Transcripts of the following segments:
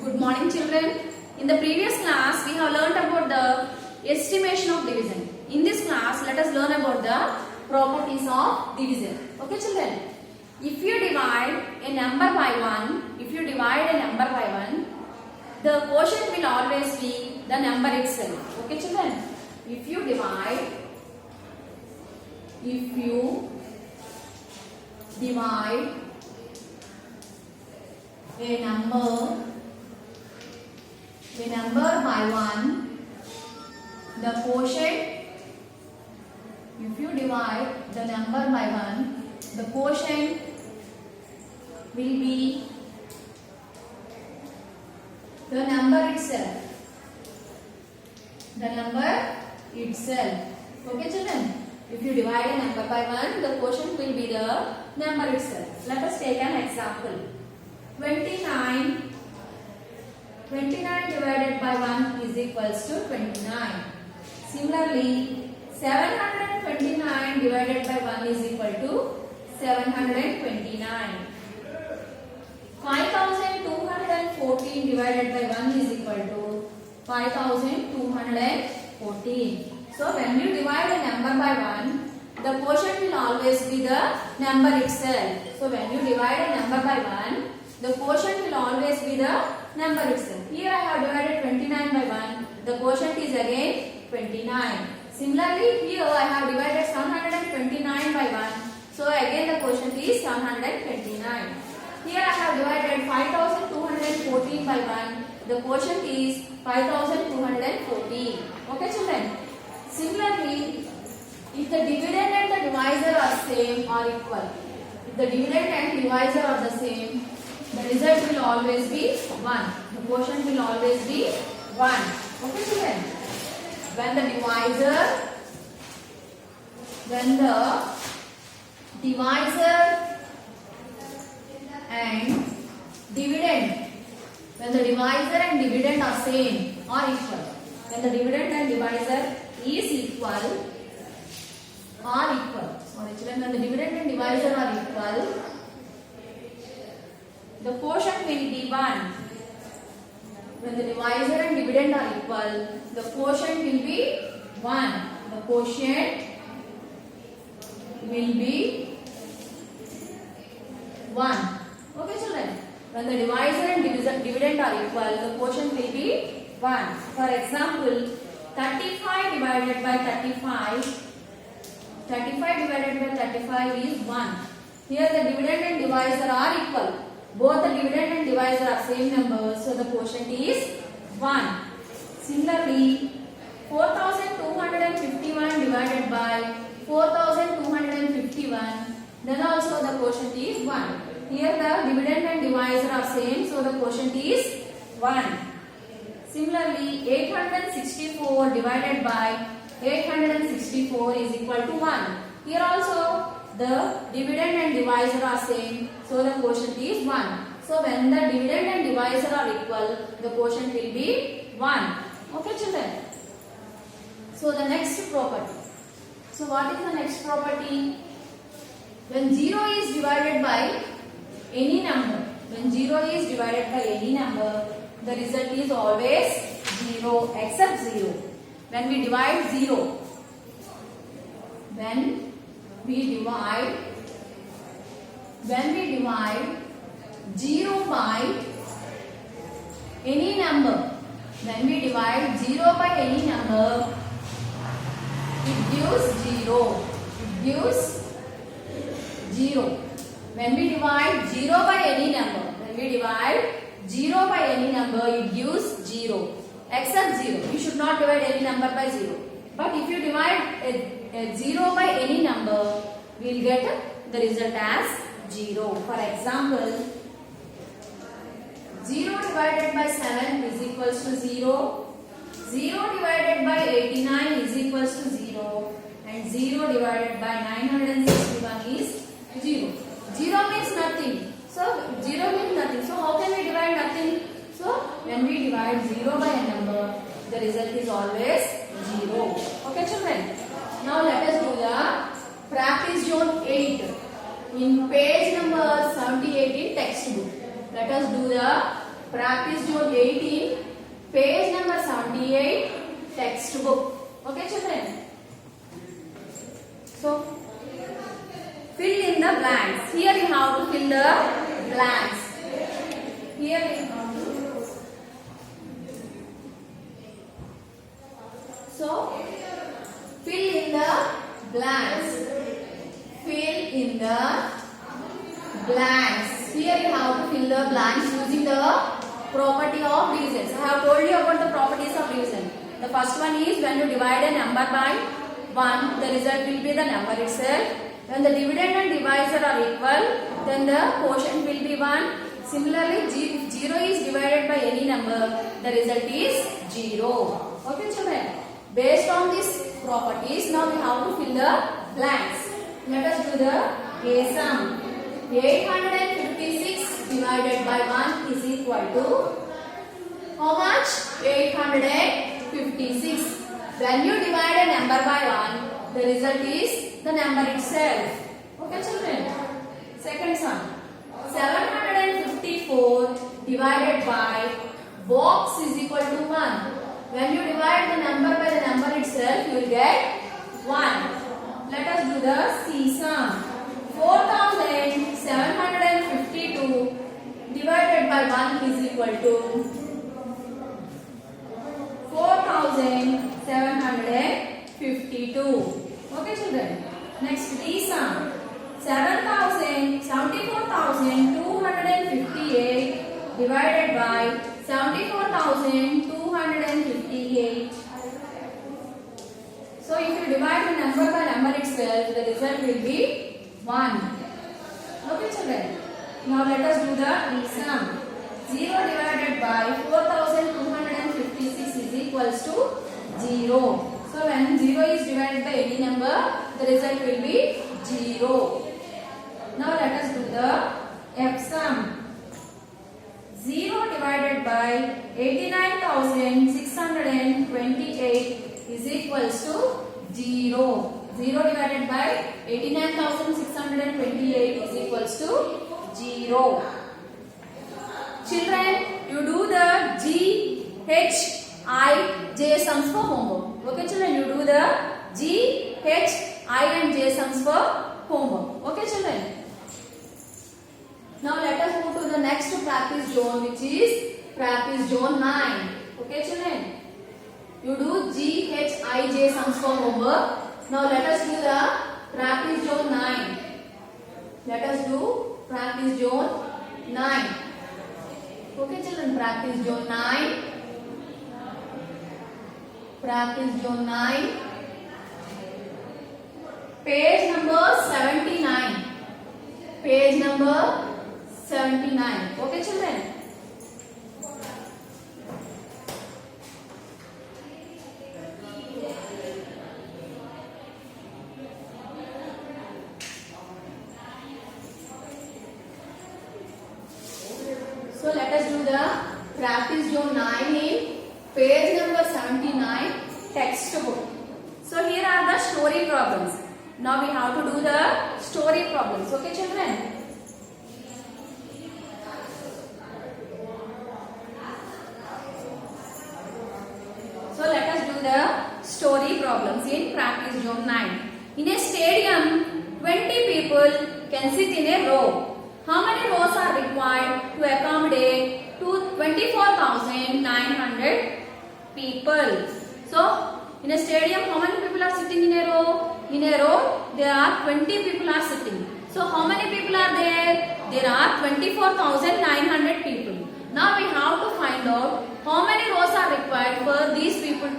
Good morning children. In the previous class we have learnt about the estimation of division. In this class let us learn about the properties of division. Okay children. If you divide a number by 1, the quotient will always be the number itself. Okay children. If you divide a number by 1, the quotient, if you divide the number by 1, the quotient will be the number itself. Okay children? If you divide a number by 1, the quotient will be the number itself. Let us take an example. 29 divided by 1 is equals to 29. Similarly, 729 divided by 1 is equal to 729. 5214 divided by 1 is equal to 5214. So when you divide a number by 1, the quotient will always be the number itself. So when you divide a number by 1, the quotient will always be the number itself. Here I have divided 29 by 1. The quotient is again 29. Similarly, here I have divided 729 by 1. So again the quotient is 729. Here I have divided 5214 by 1. The quotient is 5214. Okay children? Similarly, if the dividend and the divisor are same or equal, if the dividend and divisor are the same, the result will always be 1. The quotient will always be 1. Okay children? When the divisor and dividend are same or equal, when the dividend and divisor is equal or equal, when the dividend and divisor are equal, the quotient will be 1. When the divisor and dividend are equal, the quotient will be 1. The quotient will be 1. Okay children? When the divisor and dividend are equal, the quotient will be 1. For example, 35 divided by 35. 35 divided by 35 is 1. Here the dividend and divisor are equal. Both the dividend and divisor are same numbers, so the quotient is 1. Similarly, 4251 divided by 4251, then also the quotient is 1. Here the dividend and divisor are same, so the quotient is 1. Similarly, 864 divided by 864 is equal to 1. Here also the dividend and divisor are same, so the quotient is 1. So when the dividend and divisor are equal, the quotient will be 1. Okay children? So the next property. So what is the next property? When 0 is divided by any number, the result is always 0 except 0. When we divide 0, when we divide 0 by any number, it gives 0. When we divide 0 by any number, it gives 0 except 0. You should not divide any number by 0. But if you divide a 0 by any number, we will get the result as 0. For example, 0 divided by 7 is equals to 0. 0 divided by 89 is equals to 0. And 0 divided by 961 is 0. 0 means nothing. So 0 means nothing. So how can we divide nothing? So when we divide 0 by a number, the result is always 0. Okay children? Now let us do the practice zone 8 in page number 78 in textbook. Let us do the practice zone 18, page number 78, textbook. Okay, children? So, fill in the blanks. Here you have to fill the blanks. Here you have to. So, fill in the blanks. Fill in the blanks. Here you have to fill the blanks using the property of division. So I have told you about the properties of division. The first one is when you divide a number by 1, the result will be the number itself. When the dividend and divisor are equal, then the quotient will be 1. Similarly, if 0 is divided by any number, the result is 0. Okay, children? Based on these properties, now we have to fill the blanks. Let us do the A sum. 856 divided by 1 is equal to how much? 856. When you divide a number by 1, the result is the number itself. Okay, children? Second sum. 754 divided by box is equal to 1. When you divide the number by the number itself, you will get 1. Let us do the C sum. 4752 divided by 1 is equal to 4752. Okay, children. Next D sum. 74,258 divided by 74,258. So if you divide the number by number itself, the result will be 1. Okay, children. Now let us do the sum. 0 divided by 4256 is equals to 0. So when 0 is divided by any number, the result will be 0. Now let us do the F sum. 0 divided by 89,628 is equals to 0. 0 divided by 89,628 is equals to 0. Children, you do the G, H, I, J sums for homework. Okay, children, you do the G, H, I and J sums for homework. Okay, children. Now let us move to the next practice zone, which is practice zone 9. Okay, children. You do G, H, I, J sums for homework. Now let us do the practice zone 9. Let us do practice zone 9. Okay, children, practice zone 9. Practice zone 9. Page number 79. Page number 79. Okay, children. So let us do the practice zone 9 in page number 79 textbook. So here are the story problems. Now we have to do the story problems. Okay, children? So let us do the story problems in practice zone 9. In a stadium, 20 people can sit in a row. How many rows are required to accommodate to 24,900 people? So, in a stadium, how many people are sitting in a row? In a row, there are 20 people are sitting. So, how many people are there? There are 24,900 people. Now, we have to find out how many rows are required for these people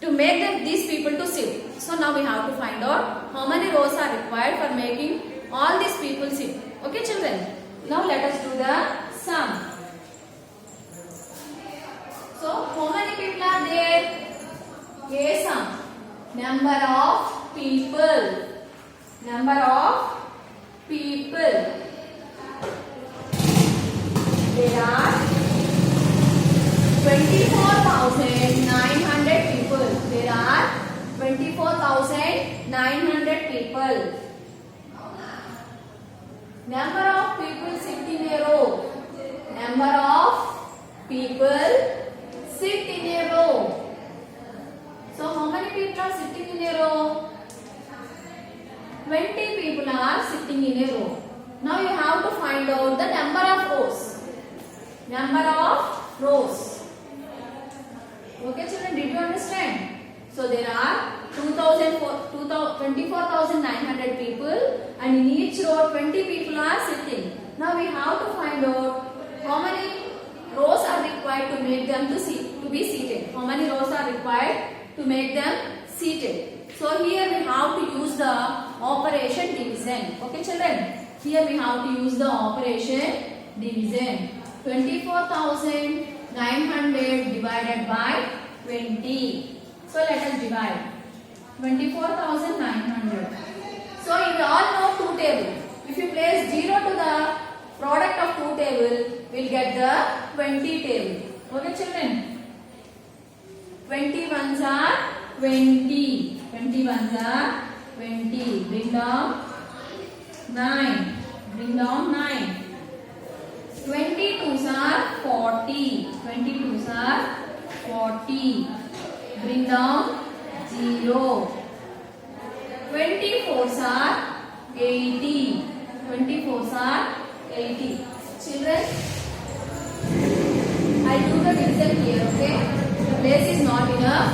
to make these people to sit. So, now we have to find out how many rows are required for making all these people sit. Okay, children. Now let us do the sum. So how many people are there? A sum. Number of people. Number of people. There are 24,900 people. There are 24,900 people. Number of people sit in a row. Number of people sit in a row. So how many people are sitting in a row? 20 people are sitting in a row. Now you have to find out the number of rows. Number of rows. Okay children, did you understand? So there are 24,900 people and in each row 20 people are sitting. Now we have to find out how many rows are required to make them to be seated. How many rows are required to make them seated? So here we have to use the operation division. Okay children, here we have to use the operation division. 24,900 divided by 20. So let us divide 24,900. So you all know two tables. If you place 0 to the product of two tables, we'll get the 20 table. Okay children? 20 ones are 20. 20 ones are 20. Bring down 9. Bring down 9. 22s are 40. 22s are 40. Bring down 0. 24s are 80. 24s are 80. Children, I do the division here, okay? The place is not enough.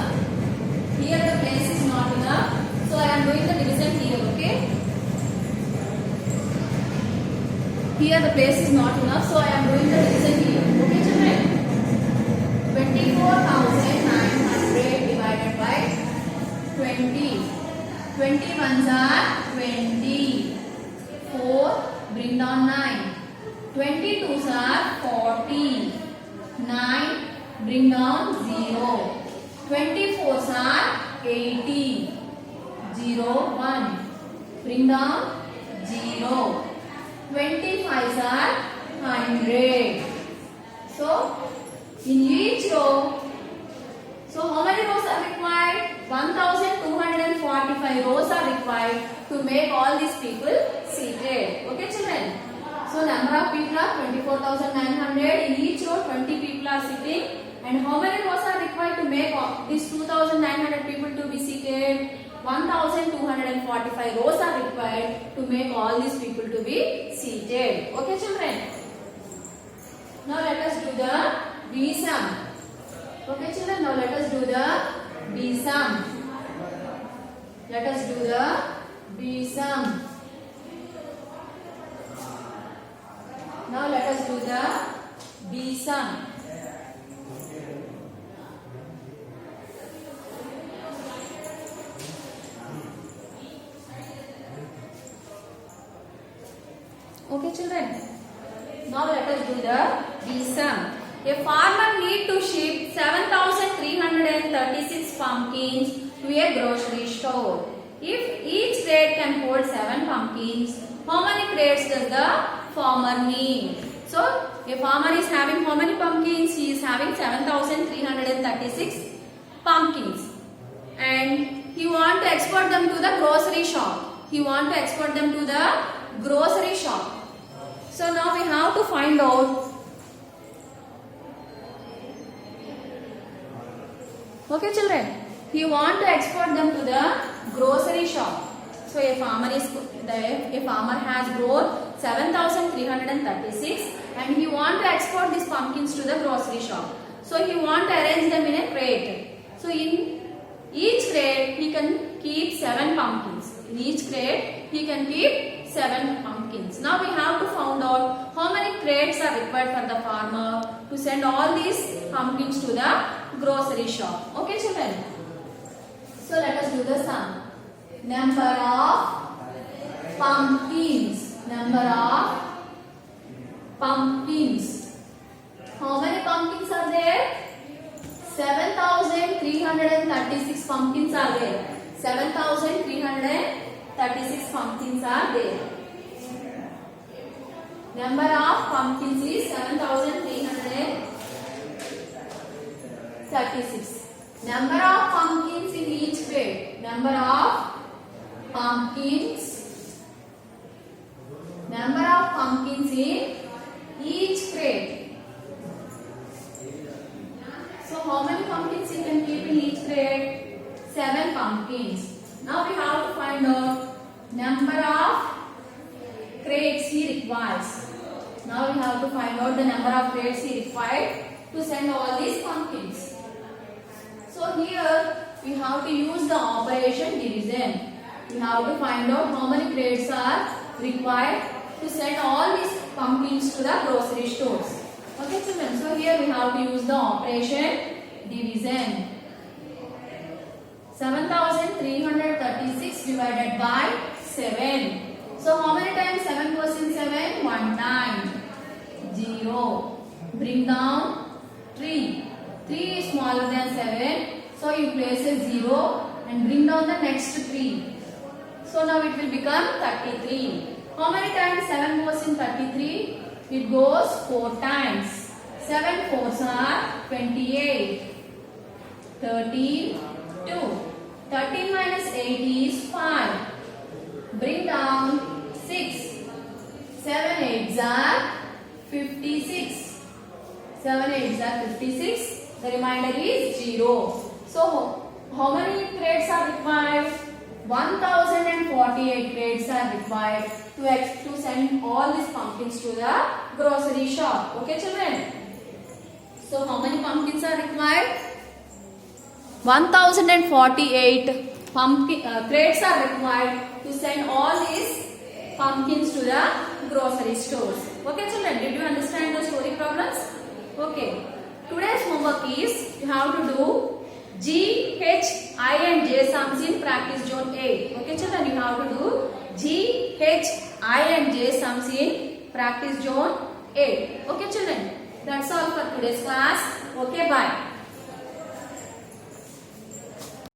Here the place is not enough. So I am doing the division here, okay? Here the place is not enough. So I am doing the division here. Okay children? 24,900 divided by 20. 20 ones are 20. 4. Bring down 9. 22s are 40. 9. Bring down 0. 24s are 80. 0. 1. Bring down 0. 25s are 100. So in each row, so how many rows are required? 1,245 rows are required to make all these people seated. Okay children? So number of people are 24,900. In each row 20 people are sitting. And how many rows are required to make these 2,900 people to be seated? 1,245 rows are required to make all these people to be seated. Okay children? Now let us do the B sum. Okay children, now let us do the B sum. Let us do the B sum. Now let us do the B sum. Okay children, now let us do the B sum. A farmer need to ship 7,336 pumpkins to a grocery store. If each crate can hold 7 pumpkins, how many crates does the farmer need? So, a farmer is having how many pumpkins? He is having 7,336 pumpkins. And he want to export them to the grocery shop. He want to export them to the grocery shop. So, now we have to find out. Okay children, he want to export them to the grocery shop. So a farmer has grown 7,336 and he want to export these pumpkins to the grocery shop. So he want to arrange them in a crate. So in each crate he can keep 7 pumpkins. In each crate he can keep 7 pumpkins. Now we have to find out how many crates are required for the farmer to send all these pumpkins to the grocery shop. Okay children? So let us do the sum. Number of pumpkins. Number of pumpkins. How many pumpkins are there? 7,336 pumpkins are there. 7,336 pumpkins are there. Number of pumpkins is 7,336. Number of pumpkins in each crate. Number of pumpkins. Number of pumpkins in each crate. pumpkins. Now we have to find out number of crates he requires. Now we have to find out the number of crates he required to send all these pumpkins. So here we have to use the operation division. We have to find out how many crates are required to send all these pumpkins to the grocery stores. Okay children, so here we have to use the operation division. 7336 divided by 7. So how many times 7 goes in 7? 1 time. 0. Bring down 3. 3 is smaller than 7. So you place a 0 and bring down the next 3. So now it will become 33. How many times 7 goes in 33? It goes 4 times. 7 fours are 28. 13, 2. 13 minus 8 is 5. Bring down 6. 7 8s are 56. 7 8s are 56. The remainder is 0. So, how many crates are required? 1048 crates are required to send all these pumpkins to the grocery shop. Okay, children? So, how many pumpkins are required? 1048 crates are required to send all these pumpkins to the grocery stores. Okay, children? Did you understand the story problems? Okay. Today's homework is you have to do G, H, I and J sums in practice zone 8. Okay children, you have to do G, H, I and J sums in practice zone 8. Okay children, that's all for today's class. Okay, bye.